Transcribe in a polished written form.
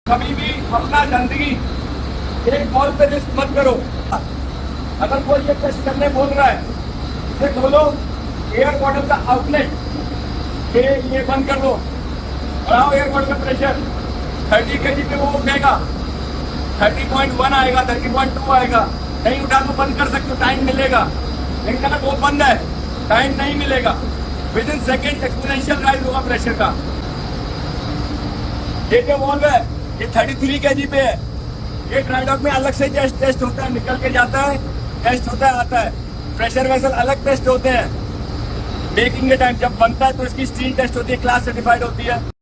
कभी भी अपना गंदगी एक बॉल पे रिस्क मत करो। अगर कोई ये टेस्ट करने बोल रहा है, इसे खोलो, एयर बॉटल का आउटलेट ये बंद कर दो, बढ़ाओ एयर बॉटल का प्रेशर। 30 kg पे वो उठेगा, 30.1 आएगा, 30.2 आएगा। नहीं उठा तो बंद कर सकते हो, टाइम मिलेगा। लेकिन अगर वो बंद है, टाइम नहीं मिलेगा। With in second exponential rise होगा प्रेशर का। ये जो वॉल्व है ये 33 kg पे है। ये ड्राई डॉक में अलग से टेस्ट होता है, निकल के जाता है, टेस्ट होता है, आता है। प्रेशर वेसल अलग टेस्ट होते हैं। मेकिंग के टाइम जब बनता है तो इसकी स्टील टेस्ट होती है, क्लास सर्टिफाइड होती है।